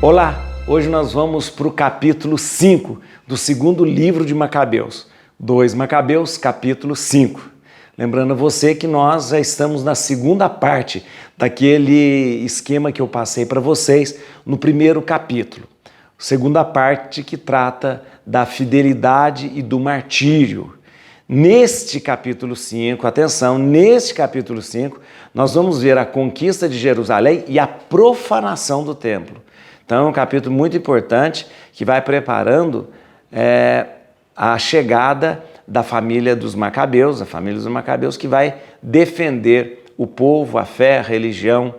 Olá, hoje nós vamos para o capítulo 5 do segundo livro de Macabeus, 2 Macabeus, capítulo 5. Lembrando a você que nós já estamos na segunda parte daquele esquema que eu passei para vocês no primeiro capítulo. Segunda parte que trata da fidelidade e do martírio. Neste capítulo 5, atenção, neste capítulo 5, nós vamos ver a conquista de Jerusalém e a profanação do templo. Então é um capítulo muito importante que vai preparando a chegada da família dos Macabeus, a família dos Macabeus que vai defender o povo, a fé, a religião,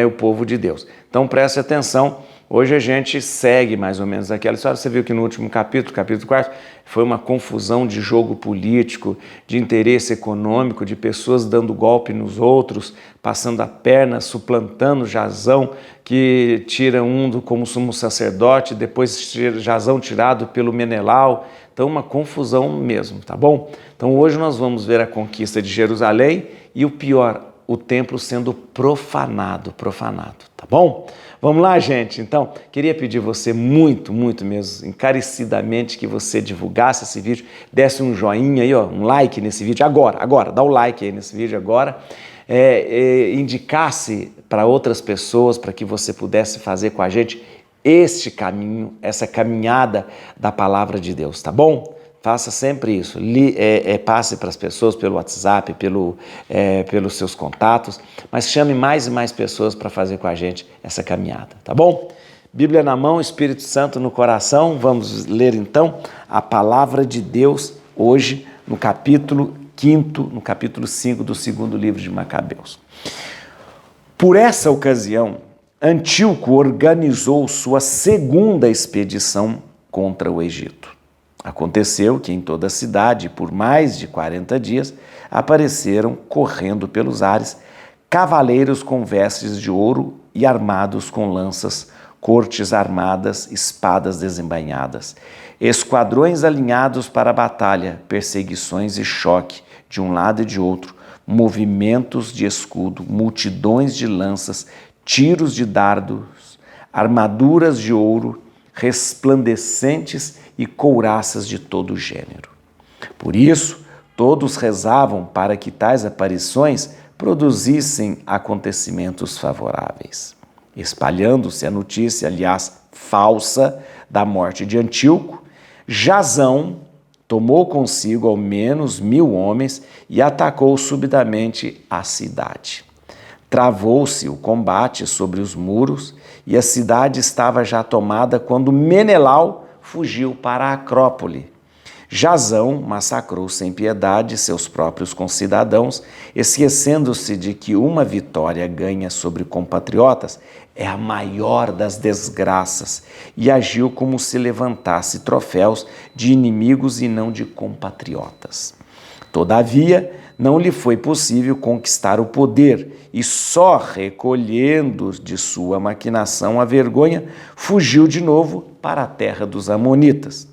o povo de Deus. Então preste atenção, hoje a gente segue mais ou menos aquela história. Você viu que no último capítulo, capítulo 4, foi uma confusão de jogo político, de interesse econômico, de pessoas dando golpe nos outros, passando a perna, suplantando Jazão, que tira um como sumo sacerdote, depois Jazão tirado pelo Menelau. Então uma confusão mesmo, tá bom? Então hoje nós vamos ver a conquista de Jerusalém e o pior, o templo sendo profanado, tá bom? Vamos lá, gente? Então, queria pedir você muito mesmo, encarecidamente, que você divulgasse esse vídeo, desse um joinha aí, ó, um like nesse vídeo agora, dá o like aí nesse vídeo agora, indicasse para outras pessoas, para que você pudesse fazer com a gente este caminho, essa caminhada da palavra de Deus, tá bom? Faça sempre isso, passe para as pessoas pelo WhatsApp, pelos seus contatos, mas chame mais e mais pessoas para fazer com a gente essa caminhada, tá bom? Bíblia na mão, Espírito Santo no coração, vamos ler então a palavra de Deus hoje no capítulo 5º, no capítulo 5 do segundo livro de Macabeus. Por essa ocasião, Antíoco organizou sua segunda expedição contra o Egito. Aconteceu que em toda a cidade, por mais de 40 dias, apareceram, correndo pelos ares, cavaleiros com vestes de ouro e armados com lanças, cortes armadas, espadas desembainhadas, esquadrões alinhados para a batalha, perseguições e choque de um lado e de outro, movimentos de escudo, multidões de lanças, tiros de dardos, armaduras de ouro, resplandecentes e couraças de todo gênero. Por isso, todos rezavam para que tais aparições produzissem acontecimentos favoráveis. Espalhando-se a notícia, aliás, falsa, da morte de Antíoco, Jazão tomou consigo ao menos 1000 homens e atacou subitamente a cidade. Travou-se o combate sobre os muros e a cidade estava já tomada quando Menelau fugiu para a Acrópole. Jazão massacrou sem piedade seus próprios concidadãos, esquecendo-se de que uma vitória ganha sobre compatriotas é a maior das desgraças, e agiu como se levantasse troféus de inimigos e não de compatriotas. Todavia, não lhe foi possível conquistar o poder e só recolhendo de sua maquinação a vergonha, fugiu de novo para a terra dos Amonitas.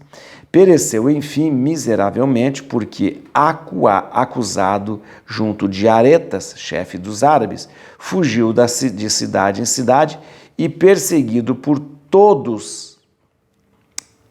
Pereceu, enfim, miseravelmente, porque acusado junto de Aretas, chefe dos árabes, fugiu de cidade em cidade e perseguido por todos,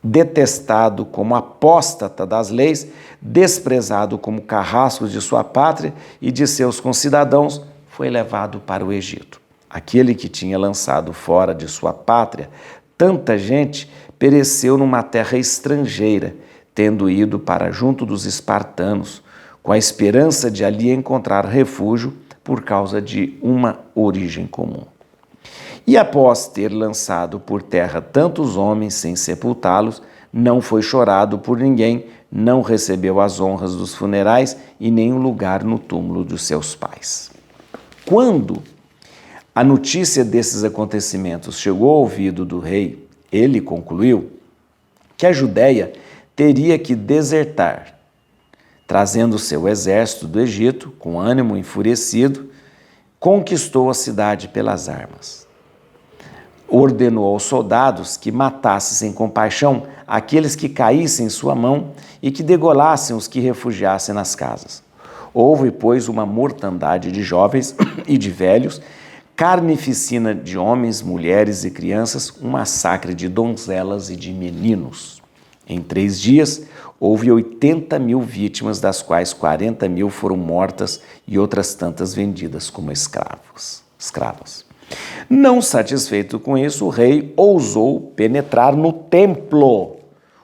detestado como apóstata das leis, desprezado como carrasco de sua pátria e de seus concidadãos, foi levado para o Egito. Aquele que tinha lançado fora de sua pátria tanta gente pereceu numa terra estrangeira, tendo ido para junto dos espartanos, com a esperança de ali encontrar refúgio por causa de uma origem comum. E após ter lançado por terra tantos homens sem sepultá-los, não foi chorado por ninguém, não recebeu as honras dos funerais e nem um lugar no túmulo dos seus pais. Quando a notícia desses acontecimentos chegou ao ouvido do rei, ele concluiu que a Judéia teria que desertar, trazendo seu exército do Egito, com ânimo enfurecido, conquistou a cidade pelas armas. Ordenou aos soldados que matassem sem compaixão aqueles que caíssem em sua mão e que degolassem os que refugiassem nas casas. Houve, pois, uma mortandade de jovens e de velhos, carnificina de homens, mulheres e crianças, um massacre de donzelas e de meninos. Em 3 dias, houve 80.000 vítimas, das quais 40.000 foram mortas e outras tantas vendidas como escravas. Não satisfeito com isso, o rei ousou penetrar no templo,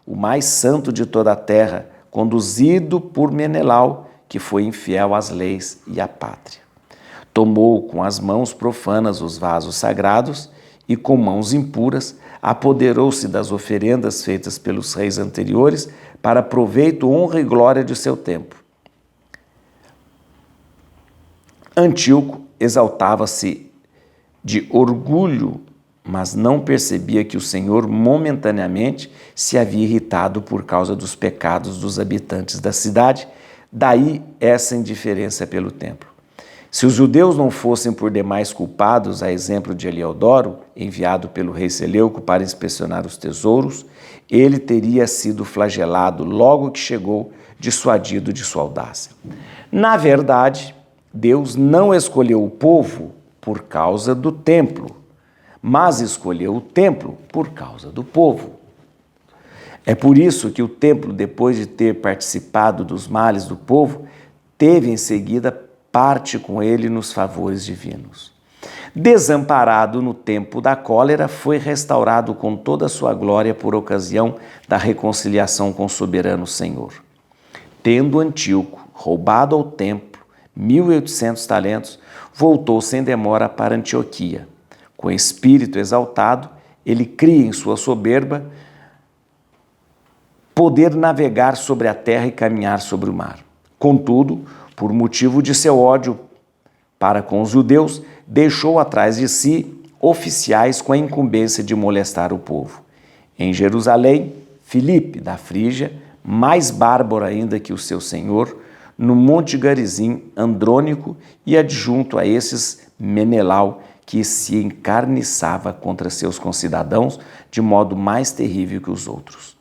o mais santo de toda a terra, conduzido por Menelau, que foi infiel às leis e à pátria. Tomou com as mãos profanas os vasos sagrados e, com mãos impuras, apoderou-se das oferendas feitas pelos reis anteriores para proveito, honra e glória de seu tempo. Antíoco exaltava-se de orgulho, mas não percebia que o Senhor momentaneamente se havia irritado por causa dos pecados dos habitantes da cidade, daí essa indiferença pelo templo. Se os judeus não fossem por demais culpados, a exemplo de Eliodoro, enviado pelo rei Seleuco para inspecionar os tesouros, ele teria sido flagelado logo que chegou, dissuadido de sua audácia. Na verdade, Deus não escolheu o povo por causa do templo, mas escolheu o templo por causa do povo. É por isso que o templo, depois de ter participado dos males do povo, teve em seguida parte com ele nos favores divinos. Desamparado no tempo da cólera, foi restaurado com toda a sua glória por ocasião da reconciliação com o soberano Senhor. Tendo Antíoco roubado ao templo 1.800 talentos, voltou sem demora para Antioquia. Com espírito exaltado, ele cria em sua soberba poder navegar sobre a terra e caminhar sobre o mar. Contudo, por motivo de seu ódio para com os judeus, deixou atrás de si oficiais com a incumbência de molestar o povo. Em Jerusalém, Filipe, da Frígia, mais bárbaro ainda que o seu senhor, no Monte Garizim, Andrônico, e adjunto a esses Menelau, que se encarniçava contra seus concidadãos de modo mais terrível que os outros.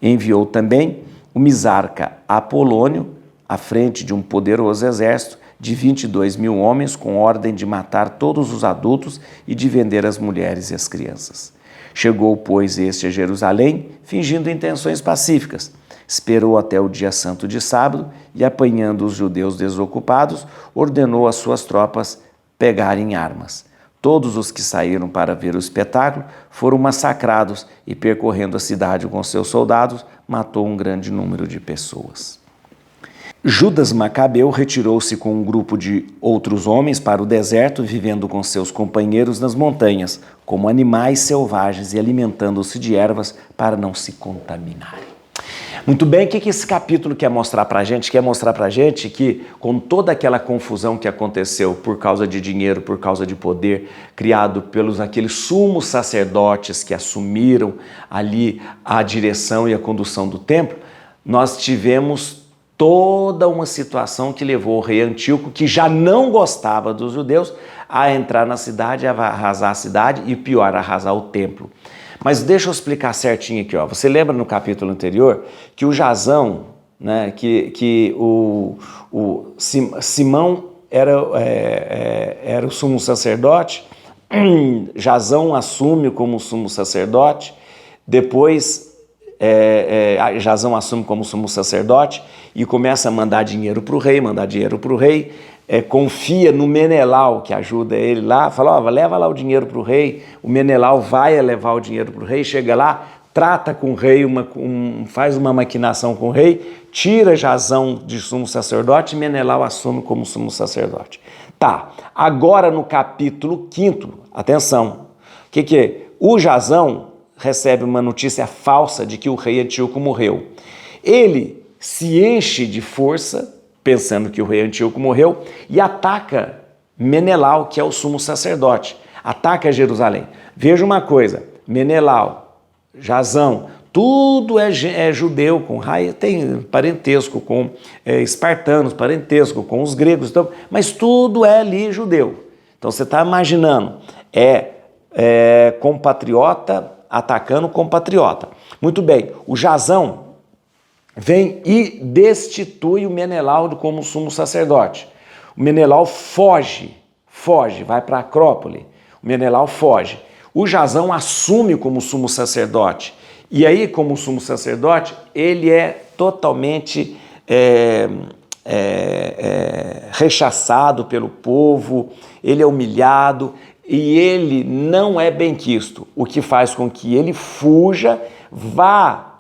Enviou também o misarca Apolônio, à frente de um poderoso exército de 22.000 homens, com ordem de matar todos os adultos e de vender as mulheres e as crianças. Chegou, pois, este a Jerusalém, fingindo intenções pacíficas. Esperou até o dia santo de sábado e, apanhando os judeus desocupados, ordenou às suas tropas pegarem armas. Todos os que saíram para ver o espetáculo foram massacrados e, percorrendo a cidade com seus soldados, matou um grande número de pessoas. Judas Macabeu retirou-se com um grupo de outros homens para o deserto, vivendo com seus companheiros nas montanhas, como animais selvagens e alimentando-se de ervas para não se contaminarem. Muito bem, o que esse capítulo quer mostrar para a gente? Quer mostrar para a gente que, com toda aquela confusão que aconteceu por causa de dinheiro, por causa de poder, criado pelos aqueles sumos sacerdotes que assumiram ali a direção e a condução do templo, nós tivemos toda uma situação que levou o rei Antíoco, que já não gostava dos judeus, a entrar na cidade, a arrasar a cidade e, pior, arrasar o templo. Mas deixa eu explicar certinho aqui, ó. Você lembra no capítulo anterior que o Jasão, né, que o Simão era o sumo sacerdote, Jasão assume como sumo sacerdote, depois Jasão assume como sumo sacerdote e começa a mandar dinheiro para o rei, confia no Menelau, que ajuda ele lá, fala, leva lá o dinheiro para o rei, o Menelau vai levar o dinheiro para o rei, chega lá, trata com o rei, faz uma maquinação com o rei, tira Jasão de sumo sacerdote e Menelau assume como sumo sacerdote. Tá, agora no capítulo 5, atenção, o que é? O Jasão recebe uma notícia falsa de que o rei Antíoco morreu. Ele se enche de força, pensando que o rei Antíoco morreu, e ataca Menelau, que é o sumo sacerdote. Ataca Jerusalém. Veja uma coisa, Menelau, Jasão, tudo é judeu, tem parentesco com espartanos, parentesco com os gregos, então, mas tudo é ali judeu. Então você está imaginando, compatriota atacando compatriota. Muito bem, o Jasão vem e destitui o Menelau como sumo sacerdote. O Menelau foge foge, vai para a Acrópole. O Menelau foge. O Jazão assume como sumo sacerdote. E aí, como sumo sacerdote, ele é totalmente rechaçado pelo povo, ele é humilhado e ele não é benquisto, o que faz com que ele fuja, vá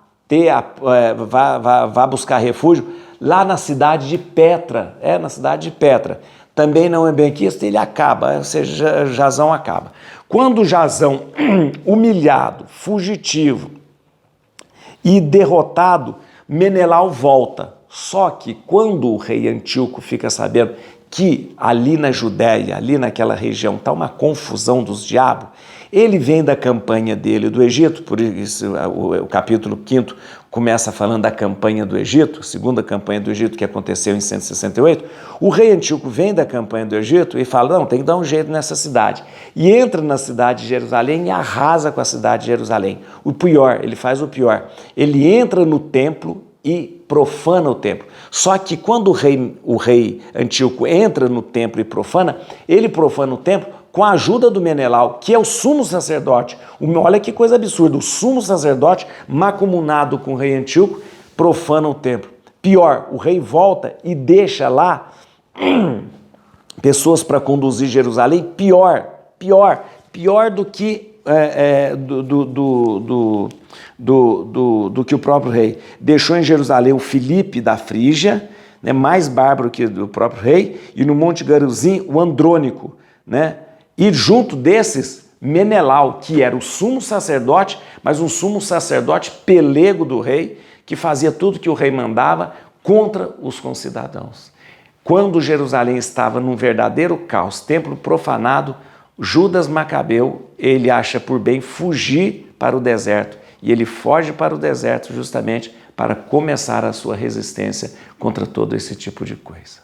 buscar refúgio lá na cidade de Petra, na cidade de Petra. Também não é benquisto, ele acaba, ou seja, Jazão acaba. Quando Jazão, humilhado, fugitivo e derrotado, Menelau volta. Só que quando o rei Antíoco fica sabendo que ali na Judéia, ali naquela região, está uma confusão dos diabos, ele vem da campanha dele do Egito, por isso o capítulo 5º começa falando da campanha do Egito, a segunda campanha do Egito que aconteceu em 168, o rei Antíoco vem da campanha do Egito e fala, não, tem que dar um jeito nessa cidade. E entra na cidade de Jerusalém e arrasa com a cidade de Jerusalém. O pior, ele faz o pior, ele entra no templo e profana o templo. Só que quando o rei Antíoco entra no templo e profana, ele profana o templo com a ajuda do Menelau, que é o sumo sacerdote. Olha que coisa absurda, o sumo sacerdote, macumunado com o rei Antíoco, profana o templo. Pior, o rei volta e deixa lá pessoas para conduzir Jerusalém. Pior do que do que o próprio rei. Deixou em Jerusalém o Filipe da Frígia, né, mais bárbaro que o próprio rei, e no Monte Garizim o Andrônico, né? E junto desses, Menelau, que era o sumo sacerdote, mas um sumo sacerdote pelego do rei, que fazia tudo que o rei mandava contra os concidadãos. Quando Jerusalém estava num verdadeiro caos, templo profanado, Judas Macabeu, ele acha por bem fugir para o deserto, e ele foge para o deserto justamente para começar a sua resistência contra todo esse tipo de coisa.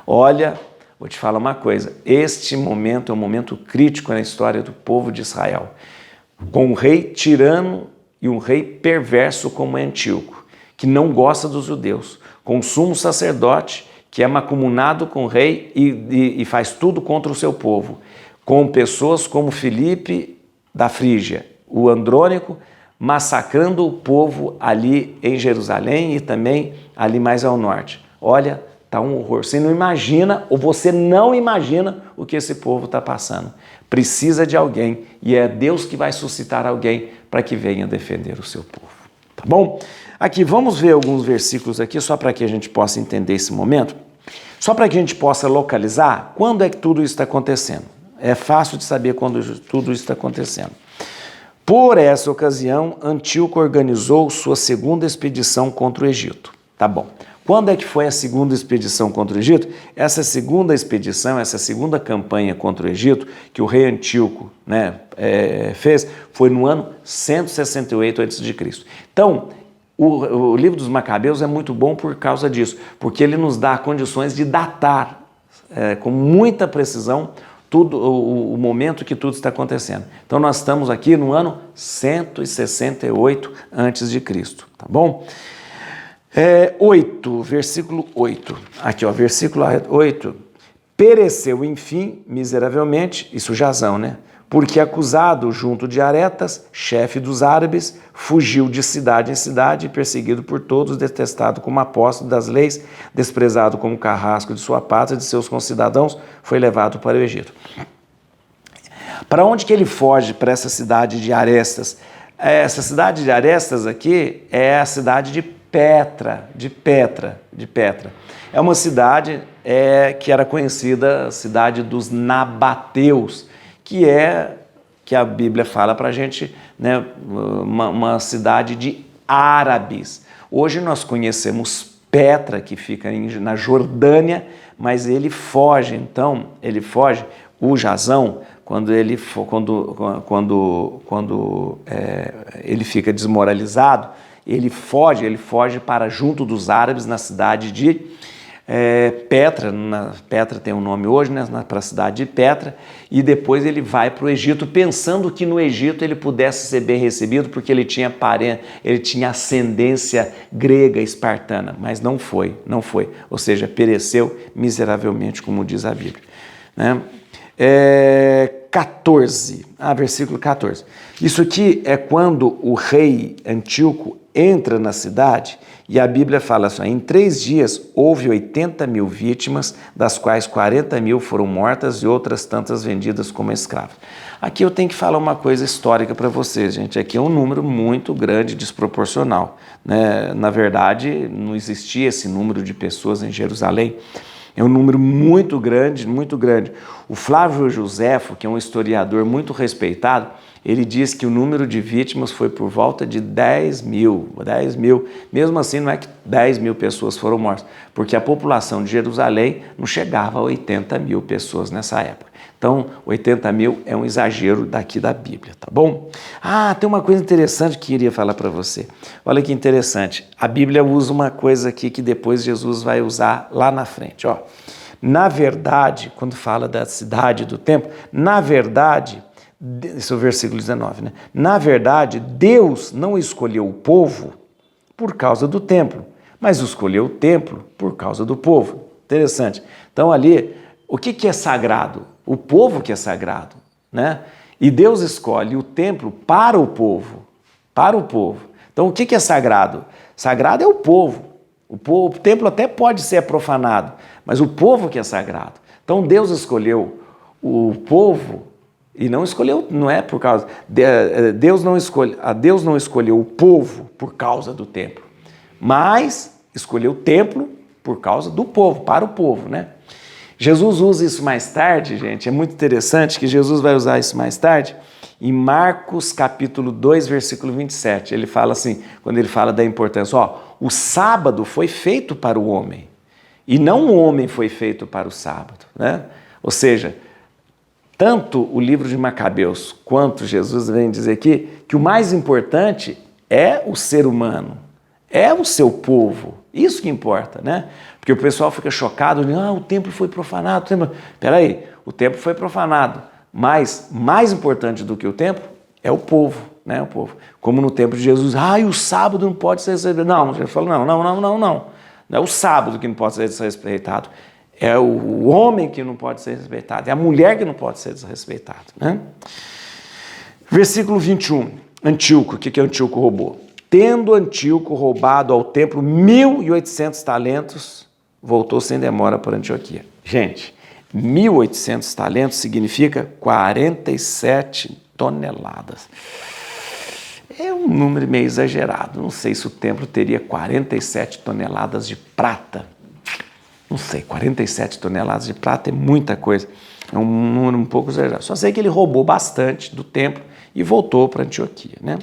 Olha, vou te falar uma coisa, este momento é um momento crítico na história do povo de Israel, com um rei tirano e um rei perverso como Antíoco, que não gosta dos judeus, com um sumo sacerdote que é macumunado com o rei e faz tudo contra o seu povo, com pessoas como Filipe da Frígia, o Andrônico, massacrando o povo ali em Jerusalém e também ali mais ao norte. Olha, está um horror. Você não imagina, ou você não imagina o que esse povo está passando. Precisa de alguém, e é Deus que vai suscitar alguém para que venha defender o seu povo. Tá bom? Aqui, vamos ver alguns versículos aqui, só para que a gente possa entender esse momento, só para que a gente possa localizar quando é que tudo isso está acontecendo. É fácil de saber quando tudo isso está acontecendo. Por essa ocasião, Antíoco organizou sua segunda expedição contra o Egito. Tá bom. Quando é que foi a segunda expedição contra o Egito? Essa segunda expedição, essa segunda campanha contra o Egito, que o rei Antíoco, né, fez, foi no ano 168 a.C. Então, o livro dos Macabeus é muito bom por causa disso, porque ele nos dá condições de datar com muita precisão o momento que tudo está acontecendo. Então nós estamos aqui no ano 168 a.C., tá bom? 8, versículo 8. Aqui, ó, versículo 8. Pereceu, enfim, miseravelmente, isso Jazão, né? Porque acusado junto de Aretas, chefe dos árabes, fugiu de cidade em cidade, perseguido por todos, detestado como apóstolo das leis, desprezado como carrasco de sua pátria, de seus concidadãos, foi levado para o Egito. Para onde que ele foge? Para essa cidade de Arestas. Essa cidade de Arestas aqui é a cidade de Petra. É uma cidade que era conhecida, a cidade dos Nabateus, que a Bíblia fala para a gente, né, uma cidade de árabes. Hoje nós conhecemos Petra, que fica na Jordânia, mas ele foge, o Jazão, quando ele fica desmoralizado, ele foge para junto dos árabes na cidade de Petra. Petra tem um nome hoje, né, para a cidade de Petra, e depois ele vai para o Egito, pensando que no Egito ele pudesse ser bem recebido, porque ele tinha ascendência grega, espartana, mas não foi, ou seja, pereceu miseravelmente, como diz a Bíblia, né? 14, versículo 14. Isso aqui é quando o rei Antíoco entra na cidade e a Bíblia fala assim, em 3 dias houve 80.000 vítimas, das quais 40.000 foram mortas e outras tantas vendidas como escravos. Aqui eu tenho que falar uma coisa histórica para vocês, gente. Aqui é um número muito grande, desproporcional, né? Na verdade, não existia esse número de pessoas em Jerusalém. É um número muito grande, muito grande. O Flávio Josefo, que é um historiador muito respeitado, ele diz que o número de vítimas foi por volta de 10.000. Mesmo assim, não é que 10.000 pessoas foram mortas, porque a população de Jerusalém não chegava a 80.000 pessoas nessa época. Então, 80.000 é um exagero daqui da Bíblia, tá bom? Tem uma coisa interessante que eu queria falar para você. Olha que interessante. A Bíblia usa uma coisa aqui que depois Jesus vai usar lá na frente, ó. Na verdade, quando fala da cidade do templo, na verdade, esse é o versículo 19, né? Na verdade, Deus não escolheu o povo por causa do templo, mas escolheu o templo por causa do povo. Interessante. Então ali, o que é sagrado? O povo que é sagrado, né? E Deus escolhe o templo para o povo, para o povo. Então o que é sagrado? Sagrado é o povo. O templo até pode ser profanado, mas o povo que é sagrado. Então Deus escolheu o povo e não escolheu, não é por causa, Deus não escolheu o povo por causa do templo, mas escolheu o templo por causa do povo, para o povo, né? Jesus usa isso mais tarde, gente, é muito interessante que Jesus vai usar isso mais tarde, em Marcos capítulo 2, versículo 27, ele fala assim, quando ele fala da importância, o sábado foi feito para o homem, e não o homem foi feito para o sábado, né? Ou seja, tanto o livro de Macabeus quanto Jesus vem dizer aqui que o mais importante é o ser humano, é o seu povo, isso que importa, né? Porque o pessoal fica chocado, o templo foi profanado. Peraí, o templo foi profanado, mas mais importante do que o templo é o povo, né? O povo. Como no tempo de Jesus, o sábado não pode ser respeitado. Não, Jesus falou, não. Não é o sábado que não pode ser desrespeitado. É o homem que não pode ser respeitado, é a mulher que não pode ser desrespeitada, né? Versículo 21, Antíoco, o que Antíoco roubou? Tendo Antíoco roubado ao templo 1.800 talentos, voltou sem demora para Antioquia. Gente, 1.800 talentos significa 47 toneladas. É um número meio exagerado, não sei se o templo teria 47 toneladas de prata. Não sei, 47 toneladas de prata é muita coisa. É um número um pouco exagerado. Só sei que ele roubou bastante do templo e voltou para Antioquia, né?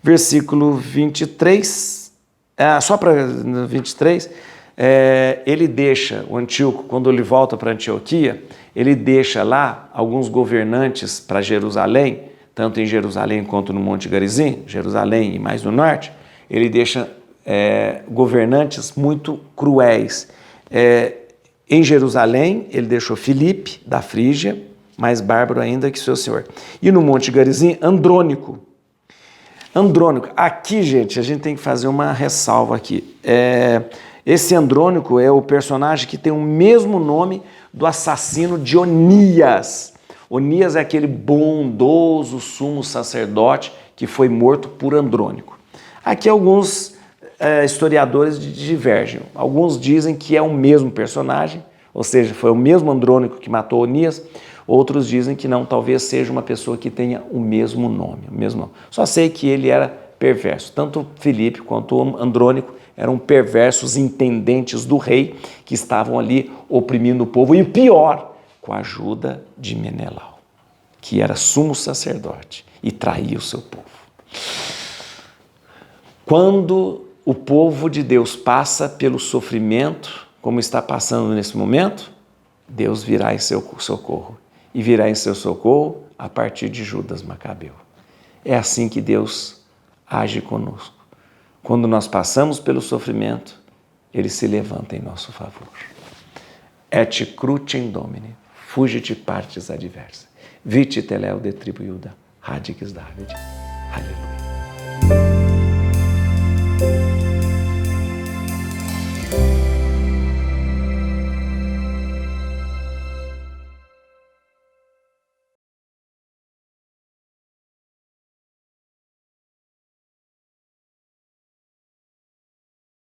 Versículo 23, só para 23, ele deixa, o Antíoco, quando ele volta para Antioquia, ele deixa lá alguns governantes para Jerusalém, tanto em Jerusalém quanto no Monte Garizim, Jerusalém e mais no norte, ele deixa governantes muito cruéis. Em Jerusalém, ele deixou Filipe, da Frígia, mais bárbaro ainda que seu senhor. E no Monte Garizim, Andrônico. Aqui, gente, a gente tem que fazer uma ressalva aqui. Esse Andrônico é o personagem que tem o mesmo nome do assassino de Onias. Onias é aquele bondoso sumo sacerdote que foi morto por Andrônico. Aqui alguns historiadores divergem. Alguns dizem que é o mesmo personagem, ou seja, foi o mesmo Andrônico que matou Onias. Outros dizem que não, talvez seja uma pessoa que tenha o mesmo nome. Só sei que ele era perverso. Tanto Filipe quanto Andrônico eram perversos intendentes do rei que estavam ali oprimindo o povo. E o pior, com a ajuda de Menelau, que era sumo sacerdote e traía o seu povo. Quando o povo de Deus passa pelo sofrimento, como está passando nesse momento, Deus virá em seu socorro. E virá em seu socorro a partir de Judas Macabeu. É assim que Deus age conosco. Quando nós passamos pelo sofrimento, Ele se levanta em nosso favor. Et crucem Domine, fugit partes adversa, vite teleo de tribo Iuda, radix David. Aleluia.